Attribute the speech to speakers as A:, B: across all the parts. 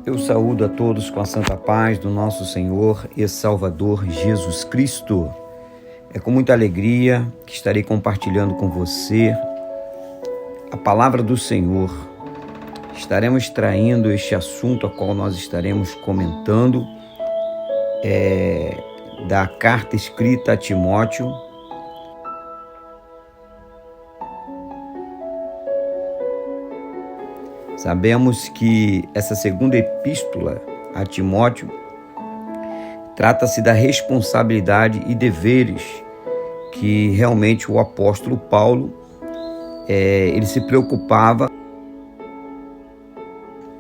A: Eu saúdo a todos com a santa paz do nosso Senhor e Salvador Jesus Cristo. É com muita alegria que estarei compartilhando com você a palavra do Senhor. Estaremos traindo este assunto a qual nós estaremos comentando, da carta escrita a Timóteo. Sabemos que essa segunda epístola a Timóteo trata-se da responsabilidade e deveres que realmente o apóstolo Paulo ele se preocupava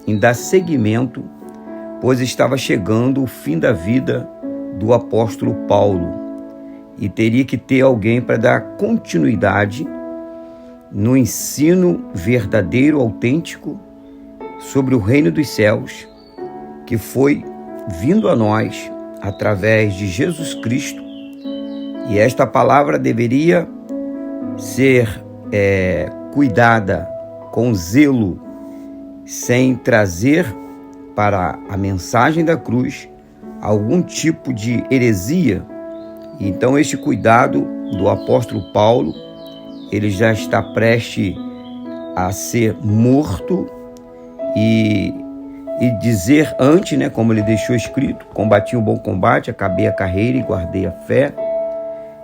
A: em dar seguimento, pois estava chegando o fim da vida do apóstolo Paulo e teria que ter alguém para dar continuidade no ensino verdadeiro, autêntico, sobre o reino dos céus, que foi vindo a nós através de Jesus Cristo. E esta palavra deveria ser cuidada com zelo, sem trazer para a mensagem da cruz algum tipo de heresia. Então este cuidado do apóstolo Paulo, ele já está prestes a ser morto e dizer antes, como ele deixou escrito: combati o bom combate, acabei a carreira e guardei a fé.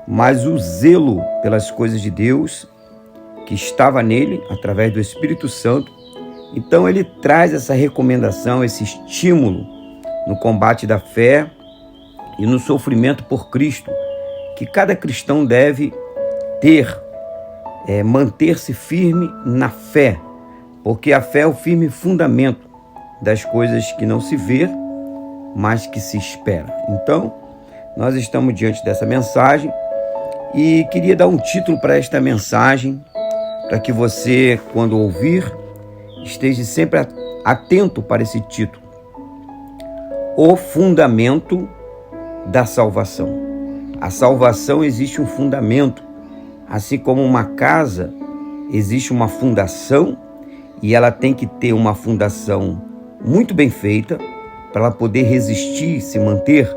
A: Mas o zelo pelas coisas de Deus que estava nele, através do Espírito Santo, então ele traz essa recomendação, esse estímulo no combate da fé e no sofrimento por Cristo, que cada cristão deve ter, manter-se firme na fé, porque a fé é o firme fundamento das coisas que não se vê, mas que se espera. Então, nós estamos diante dessa mensagem e queria dar um título para esta mensagem, para que você, quando ouvir, esteja sempre atento para esse título: O fundamento da salvação. A salvação existe um fundamento, assim como uma casa existe uma fundação, e ela tem que ter uma fundação muito bem feita para ela poder resistir e se manter.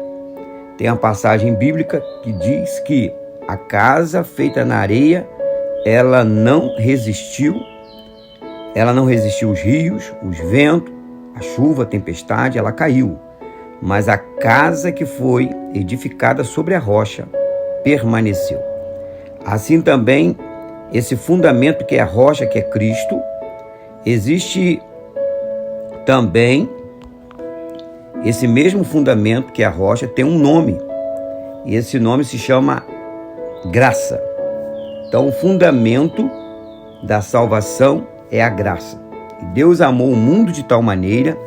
A: Tem a passagem bíblica que diz que a casa feita na areia, ela não resistiu os rios, os ventos, a chuva, a tempestade, ela caiu. Mas a casa que foi edificada sobre a rocha permaneceu. Assim também, esse fundamento que é a rocha, que é Cristo, existe também esse mesmo fundamento que é a rocha, tem um nome, e esse nome se chama graça. Então, o fundamento da salvação é a graça. E Deus amou o mundo de tal maneira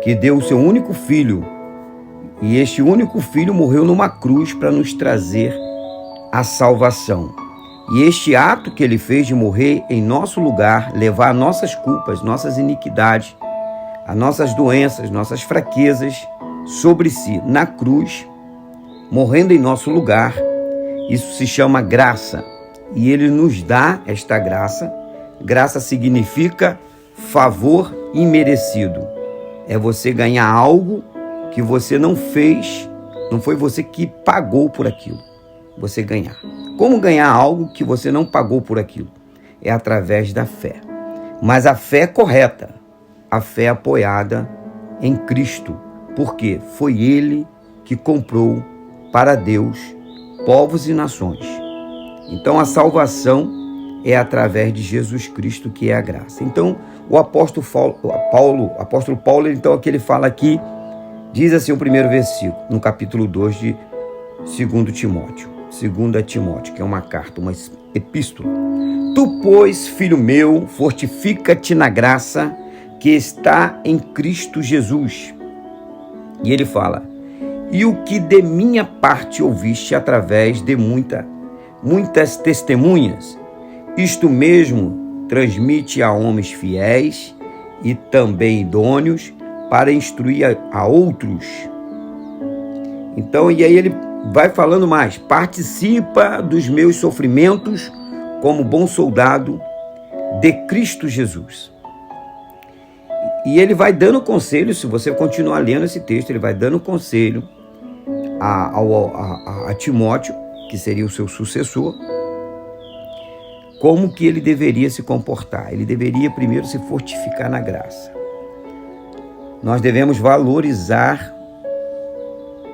A: que deu o seu único filho, e este único filho morreu numa cruz para nos trazer a salvação. E este ato que ele fez de morrer em nosso lugar, levar nossas culpas, nossas iniquidades, as nossas doenças, nossas fraquezas sobre si na cruz, morrendo em nosso lugar, isso se chama graça. E ele nos dá esta graça. Graça significa favor imerecido. É você ganhar algo que você não fez, não foi você que pagou por aquilo. Você ganhar. Como ganhar algo que você não pagou por aquilo? É através da fé. Mas a fé correta, a fé apoiada em Cristo, porque foi Ele que comprou para Deus povos e nações. Então a salvação é através de Jesus Cristo, que é a graça. Então o apóstolo Paulo, então aqui ele fala aqui, diz assim o primeiro versículo, no capítulo 2 de 2 Timóteo, que é uma carta, uma epístola. Tu, pois, filho meu, fortifica-te na graça que está em Cristo Jesus. E ele fala: e o que de minha parte ouviste através de muitas testemunhas, isto mesmo transmite a homens fiéis e também idôneos para instruir a outros. Então, e aí ele vai falando mais: participa dos meus sofrimentos como bom soldado de Cristo Jesus. E ele vai dando conselho, se você continuar lendo esse texto, ele vai dando conselho a Timóteo, que seria o seu sucessor, como que ele deveria se comportar. Ele deveria primeiro se fortificar na graça. Nós devemos valorizar,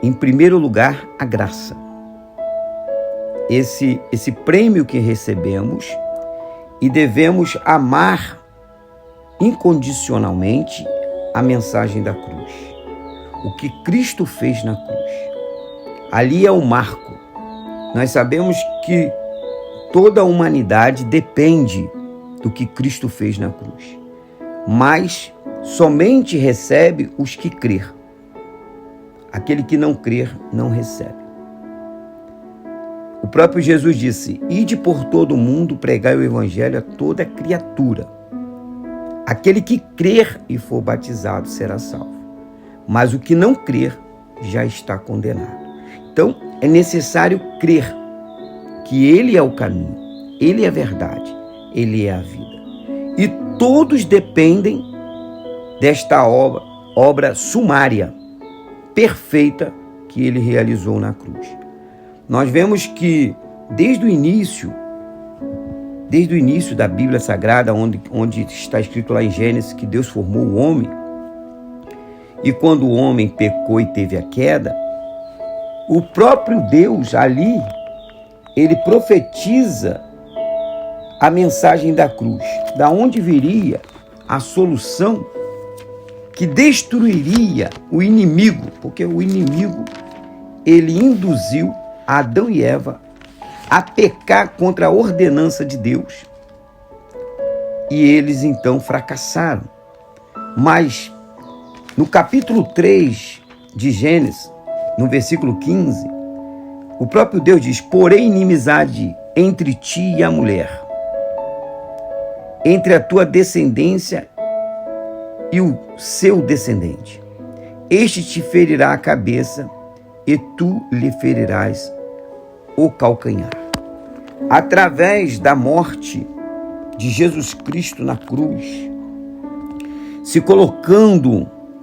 A: em primeiro lugar, a graça. Esse prêmio que recebemos, e devemos amar incondicionalmente a mensagem da cruz. O que Cristo fez na cruz. Ali é o marco. Nós sabemos que toda a humanidade depende do que Cristo fez na cruz. Mas somente recebe os que crer. Aquele que não crer, não recebe. O próprio Jesus disse: ide por todo o mundo, pregai o evangelho a toda criatura. Aquele que crer e for batizado será salvo. Mas o que não crer já está condenado. Então, é necessário crer que Ele é o caminho, Ele é a verdade, Ele é a vida. E todos dependem desta obra sumária, perfeita, que Ele realizou na cruz. Nós vemos que desde o início da Bíblia Sagrada, onde está escrito lá em Gênesis que Deus formou o homem, e quando o homem pecou e teve a queda, o próprio Deus ali, ele profetiza a mensagem da cruz, da onde viria a solução que destruiria o inimigo, porque o inimigo, ele induziu Adão e Eva a pecar contra a ordenança de Deus. E eles então fracassaram. Mas no capítulo 3 de Gênesis, no versículo 15, o próprio Deus diz: porém inimizade entre ti e a mulher, entre a tua descendência e o seu descendente. Este te ferirá a cabeça e tu lhe ferirás o calcanhar. Através da morte de Jesus Cristo na cruz,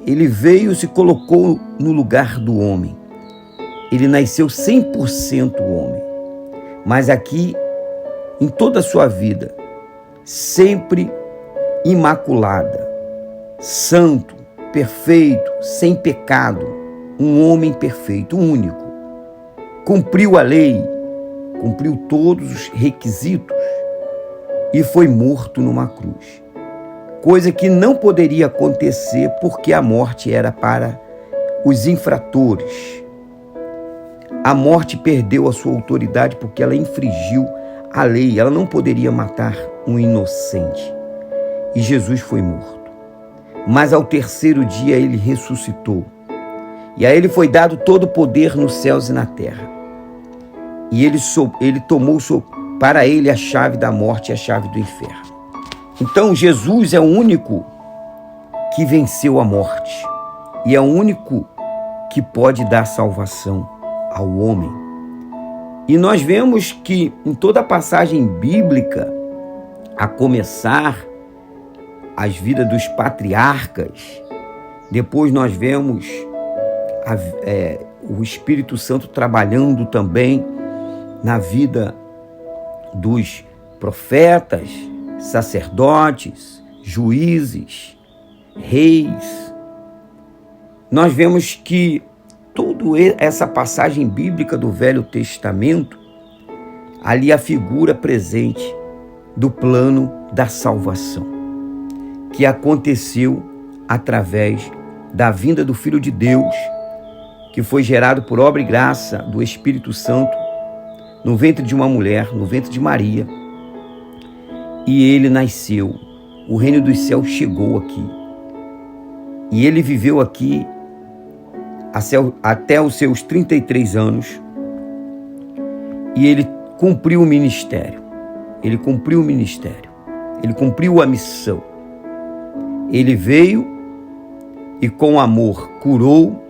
A: ele veio e se colocou no lugar do homem. Ele nasceu 100% homem, mas aqui, em toda a sua vida, sempre imaculada, santo, perfeito, sem pecado, um homem perfeito, único. Cumpriu a lei, cumpriu todos os requisitos e foi morto numa cruz. Coisa que não poderia acontecer porque a morte era para os infratores. A morte perdeu a sua autoridade porque ela infringiu a lei. Ela não poderia matar um inocente. E Jesus foi morto. Mas ao terceiro dia ele ressuscitou. E a ele foi dado todo o poder nos céus e na terra. E ele tomou para ele a chave da morte e a chave do inferno. Então Jesus é o único que venceu a morte. E é o único que pode dar salvação ao homem. E nós vemos que em toda a passagem bíblica, a começar as vidas dos patriarcas, depois nós vemos o Espírito Santo trabalhando também na vida dos profetas, sacerdotes, juízes, reis. Nós vemos que toda essa passagem bíblica do Velho Testamento, ali a figura presente do plano da salvação, que aconteceu através da vinda do Filho de Deus, que foi gerado por obra e graça do Espírito Santo, no ventre de uma mulher, no ventre de Maria, e ele nasceu. O reino dos céus chegou aqui. E ele viveu aqui até os seus 33 anos, e ele cumpriu o ministério. Ele cumpriu o ministério. Ele cumpriu a missão. Ele veio e com amor curou,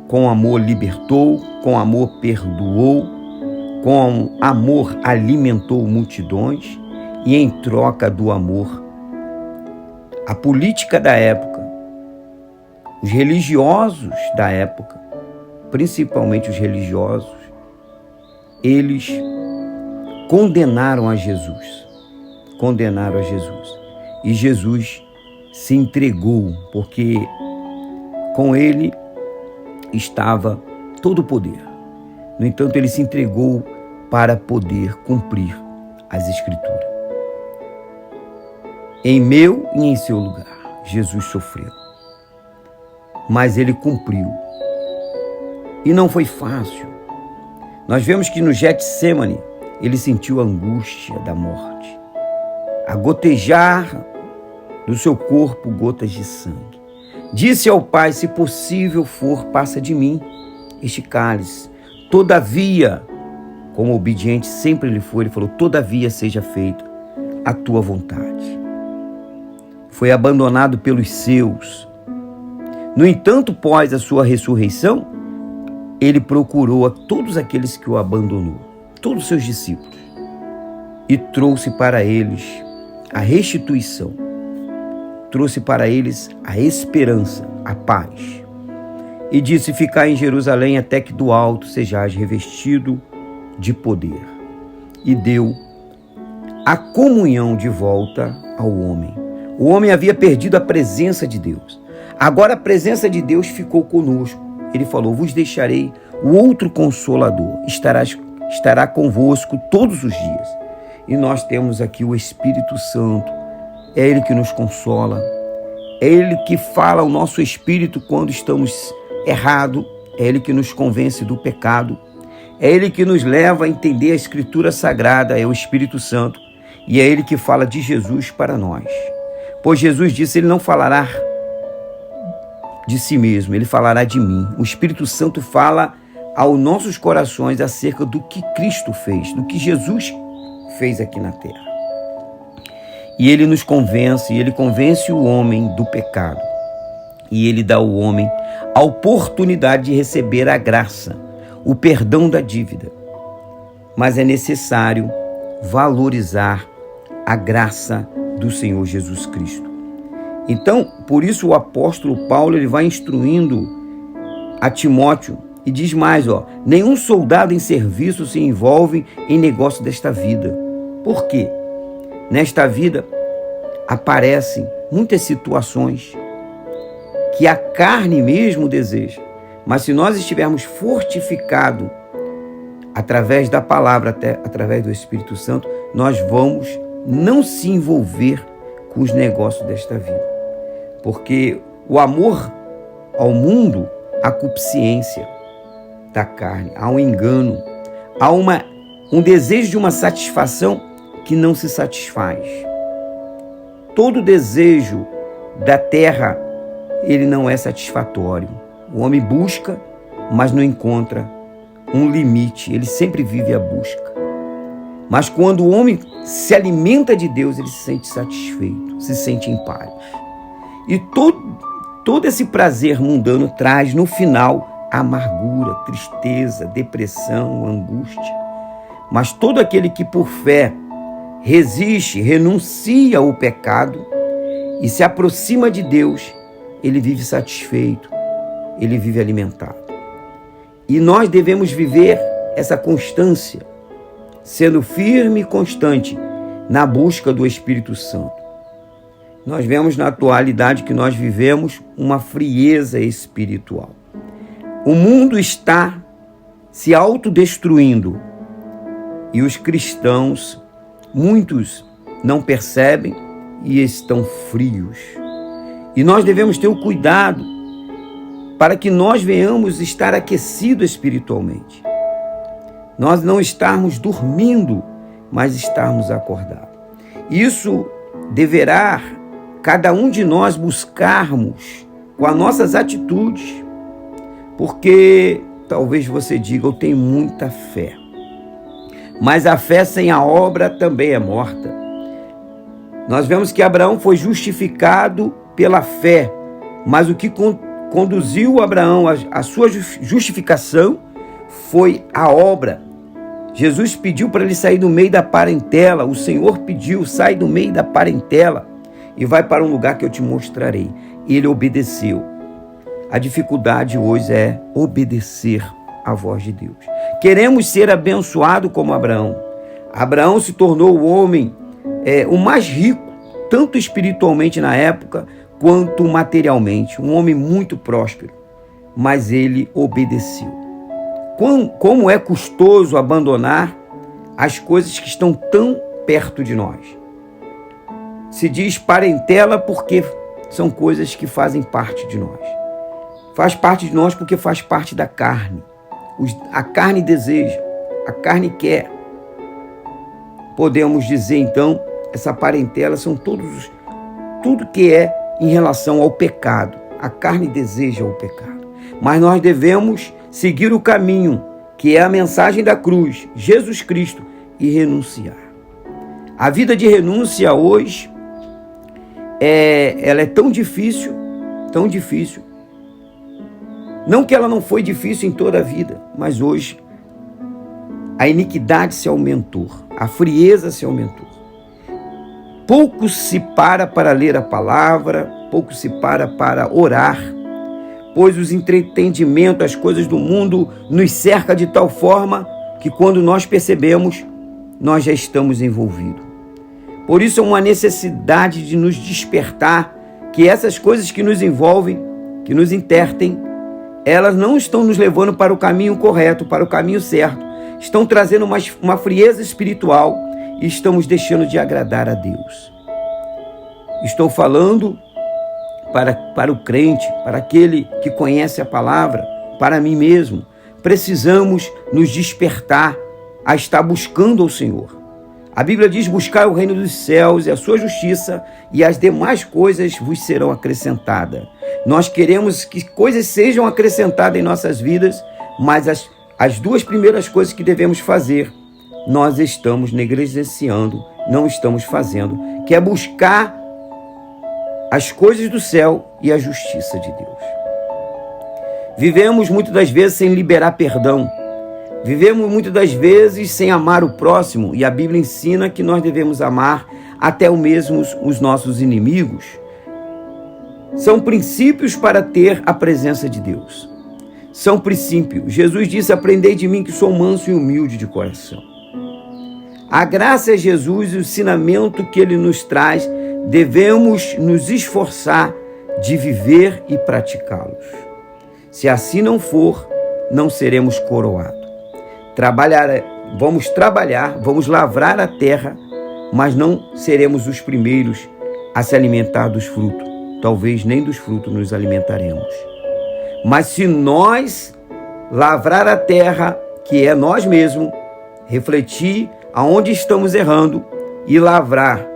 A: com amor libertou, com amor perdoou, com amor alimentou multidões, e em troca do amor a política da época, os religiosos da época, principalmente os religiosos, eles condenaram a Jesus. Condenaram a Jesus. E Jesus se entregou, porque com ele estava todo o poder. No entanto, ele se entregou para poder cumprir as Escrituras. Em meu e em seu lugar, Jesus sofreu. Mas ele cumpriu. E não foi fácil. Nós vemos que no Getsêmani, ele sentiu a angústia da morte. A gotejar do seu corpo gotas de sangue. Disse ao Pai, se possível for, passa de mim este cálice. Todavia, como obediente sempre ele foi, ele falou, todavia seja feita a tua vontade. Foi abandonado pelos seus. No entanto, após a sua ressurreição, ele procurou a todos aqueles que o abandonou, todos os seus discípulos, e trouxe para eles a restituição, trouxe para eles a esperança, a paz. E disse, ficai em Jerusalém até que do alto sejais revestido de poder. E deu a comunhão de volta ao homem. O homem havia perdido a presença de Deus. Agora a presença de Deus ficou conosco. Ele falou, vos deixarei o outro Consolador, estará convosco todos os dias. E nós temos aqui o Espírito Santo. É Ele que nos consola. É Ele que fala ao nosso espírito quando estamos errados. É Ele que nos convence do pecado. É Ele que nos leva a entender a Escritura Sagrada. É o Espírito Santo. E é Ele que fala de Jesus para nós. Pois Jesus disse, Ele não falará de si mesmo, Ele falará de mim. O Espírito Santo fala aos nossos corações acerca do que Cristo fez, do que Jesus fez aqui na terra. E Ele nos convence, Ele convence o homem do pecado. E Ele dá ao homem a oportunidade de receber a graça, o perdão da dívida. Mas é necessário valorizar a graça do Senhor Jesus Cristo. Então, por isso o apóstolo Paulo ele vai instruindo a Timóteo e diz mais, nenhum soldado em serviço se envolve em negócio desta vida. Por quê? Nesta vida aparecem muitas situações que a carne mesmo deseja, mas se nós estivermos fortificados através da palavra, até através do Espírito Santo, nós vamos não se envolver com os negócios desta vida. Porque o amor ao mundo, a concupiscência da carne, há um engano, há um desejo de uma satisfação que não se satisfaz. Todo desejo da terra, ele não é satisfatório. O homem busca, mas não encontra um limite, ele sempre vive a busca. Mas quando o homem se alimenta de Deus, ele se sente satisfeito, se sente em paz. E todo esse prazer mundano traz no final amargura, tristeza, depressão, angústia. Mas todo aquele que por fé resiste, renuncia ao pecado e se aproxima de Deus, ele vive satisfeito, ele vive alimentado. E nós devemos viver essa constância, sendo firme e constante na busca do Espírito Santo. Nós vemos na atualidade que nós vivemos uma frieza espiritual. O mundo está se autodestruindo e os cristãos, muitos não percebem e estão frios. E nós devemos ter o cuidado para que nós venhamos estar aquecidos espiritualmente. Nós não estarmos dormindo, mas estarmos acordados. Isso deverá cada um de nós buscarmos com as nossas atitudes, porque talvez você diga, eu tenho muita fé, mas a fé sem a obra também é morta. Nós vemos que Abraão foi justificado pela fé, mas o que conduziu Abraão à sua justificação foi a obra. Jesus pediu para ele sair do meio da parentela, o Senhor pediu, sai do meio da parentela. e vai para um lugar que eu te mostrarei. Ele obedeceu. A dificuldade hoje é obedecer à voz de Deus. Queremos ser abençoados como Abraão. Abraão se tornou o homem o mais rico, tanto espiritualmente na época, quanto materialmente. Um homem muito próspero, mas ele obedeceu. Como é custoso abandonar as coisas que estão tão perto de nós. Se diz parentela porque são coisas que fazem parte de nós. Faz parte de nós porque faz parte da carne. A carne deseja, a carne quer. Podemos dizer então, essa parentela são tudo que é em relação ao pecado. A carne deseja o pecado. Mas nós devemos seguir o caminho, que é a mensagem da cruz, Jesus Cristo, e renunciar. A vida de renúncia hoje, ela é tão difícil. Não que ela não foi difícil em toda a vida, mas hoje a iniquidade se aumentou, a frieza se aumentou. Pouco se para ler a palavra, pouco se para orar, pois os entretendimentos, as coisas do mundo nos cercam de tal forma que quando nós percebemos, nós já estamos envolvidos. Por isso é uma necessidade de nos despertar, que essas coisas que nos envolvem, que nos intertem, elas não estão nos levando para o caminho correto, para o caminho certo. Estão trazendo uma frieza espiritual e estamos deixando de agradar a Deus. Estou falando para o crente, para aquele que conhece a palavra, para mim mesmo. Precisamos nos despertar a estar buscando ao Senhor. A Bíblia diz: buscar o reino dos céus e a sua justiça, e as demais coisas vos serão acrescentadas. Nós queremos que coisas sejam acrescentadas em nossas vidas, mas as duas primeiras coisas que devemos fazer, nós estamos negligenciando, não estamos fazendo, que é buscar as coisas do céu e a justiça de Deus. Vivemos muitas das vezes sem liberar perdão. Vivemos muitas das vezes sem amar o próximo, e a Bíblia ensina que nós devemos amar até mesmo os nossos inimigos. São princípios para ter a presença de Deus. São princípios. Jesus disse: aprendei de mim que sou manso e humilde de coração. A graça é Jesus e o ensinamento que Ele nos traz, devemos nos esforçar de viver e praticá-los. Se assim não for, não seremos coroados. Vamos trabalhar, vamos lavrar a terra, mas não seremos os primeiros a se alimentar dos frutos. Talvez nem dos frutos nos alimentaremos. Mas se nós lavrar a terra, que é nós mesmos, refletir aonde estamos errando e lavrar,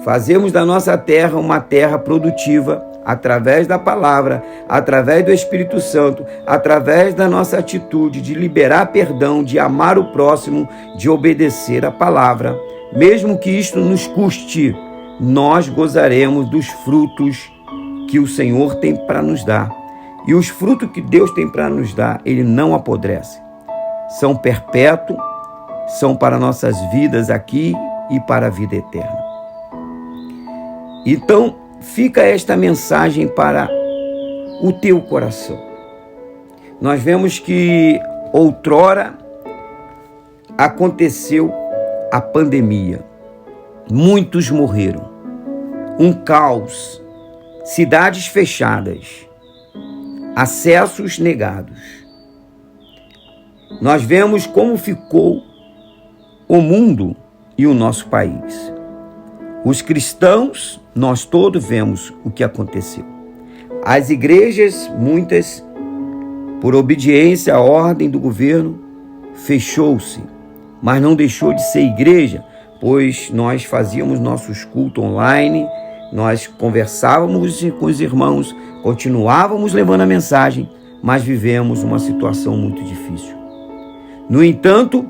A: fazemos da nossa terra uma terra produtiva, através da palavra, através do Espírito Santo, através da nossa atitude de liberar perdão, de amar o próximo, de obedecer a palavra, mesmo que isto nos custe, nós gozaremos dos frutos que o Senhor tem para nos dar. E os frutos que Deus tem para nos dar, Ele não apodrece. São perpétuos, são para nossas vidas aqui e para a vida eterna. Então, fica esta mensagem para o teu coração. Nós vemos que outrora aconteceu a pandemia. Muitos morreram. Um caos. Cidades fechadas. Acessos negados. Nós vemos como ficou o mundo e o nosso país. Os cristãos, nós todos vemos o que aconteceu. As igrejas, muitas, por obediência à ordem do governo, fechou-se, mas não deixou de ser igreja, pois nós fazíamos nossos cultos online, nós conversávamos com os irmãos, continuávamos levando a mensagem, mas vivemos uma situação muito difícil. No entanto,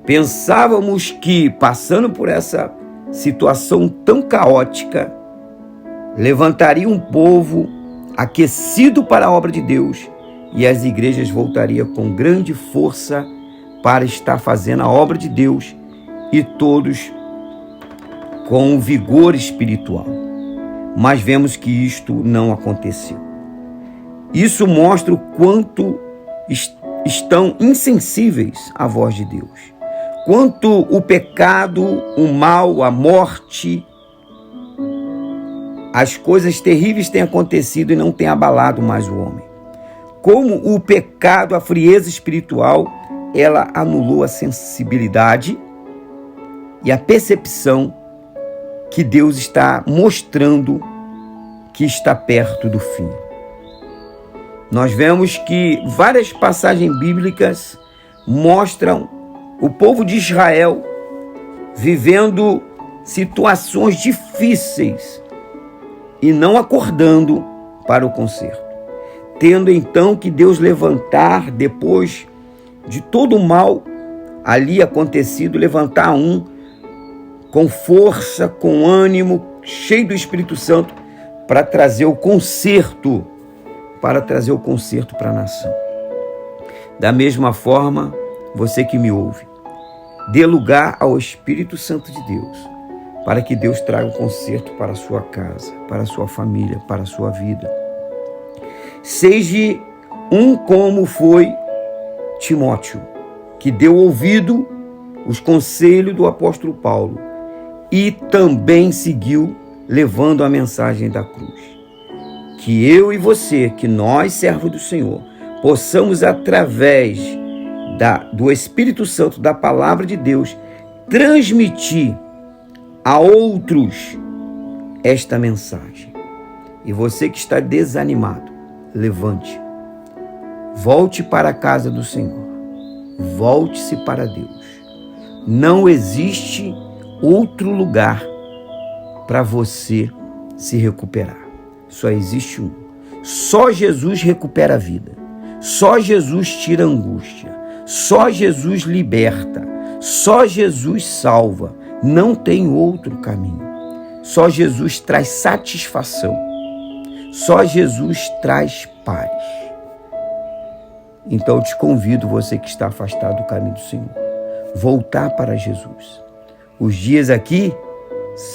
A: pensávamos que, passando por essa situação tão caótica, levantaria um povo aquecido para a obra de Deus e as igrejas voltariam com grande força para estar fazendo a obra de Deus e todos com vigor espiritual. Mas vemos que isto não aconteceu. Isso mostra o quanto estão insensíveis à voz de Deus. Quanto o pecado, o mal, a morte, as coisas terríveis têm acontecido e não têm abalado mais o homem. Como o pecado, a frieza espiritual, ela anulou a sensibilidade e a percepção que Deus está mostrando que está perto do fim. Nós vemos que várias passagens bíblicas mostram o povo de Israel vivendo situações difíceis e não acordando para o conserto. Tendo então que Deus levantar, depois de todo o mal ali acontecido, levantar um com força, com ânimo, cheio do Espírito Santo, para trazer o conserto, para a nação. Da mesma forma, você que me ouve, dê lugar ao Espírito Santo de Deus, para que Deus traga o conserto para a sua casa, para a sua família, para a sua vida. Seja um como foi Timóteo, que deu ouvido os conselhos do apóstolo Paulo e também seguiu levando a mensagem da cruz. Que eu e você, que nós, servos do Senhor, possamos, através do Espírito Santo, da palavra de Deus, transmitir a outros esta mensagem. E você que está desanimado, levante, volte para a casa do Senhor, volte-se para Deus. Não existe outro lugar para você se recuperar. Só existe um. Só Jesus recupera a vida. Só Jesus tira a angústia. Só Jesus liberta. Só Jesus salva. Não tem outro caminho. Só Jesus traz satisfação. Só Jesus traz paz. Então eu te convido, você que está afastado do caminho do Senhor, voltar para Jesus. Os dias aqui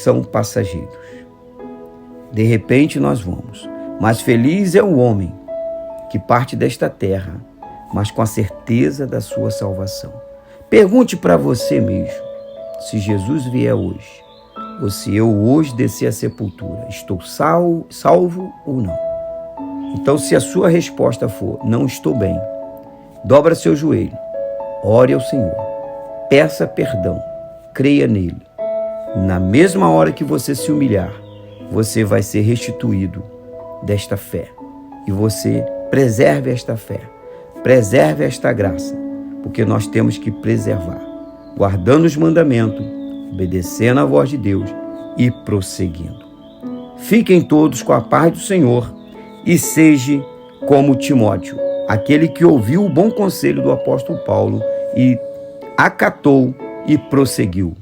A: são passageiros. De repente nós vamos. Mas feliz é o homem que parte desta terra, mas com a certeza da sua salvação. Pergunte para você mesmo, se Jesus vier hoje, ou se eu hoje descer à sepultura, estou salvo ou não? Então, se a sua resposta for, não estou bem, dobra seu joelho, ore ao Senhor, peça perdão, creia nele. Na mesma hora que você se humilhar, você vai ser restituído desta fé. E você preserve esta fé, preserve esta graça, porque nós temos que preservar, guardando os mandamentos, obedecendo à voz de Deus e prosseguindo. Fiquem todos com a paz do Senhor e seja como Timóteo, aquele que ouviu o bom conselho do apóstolo Paulo e acatou e prosseguiu.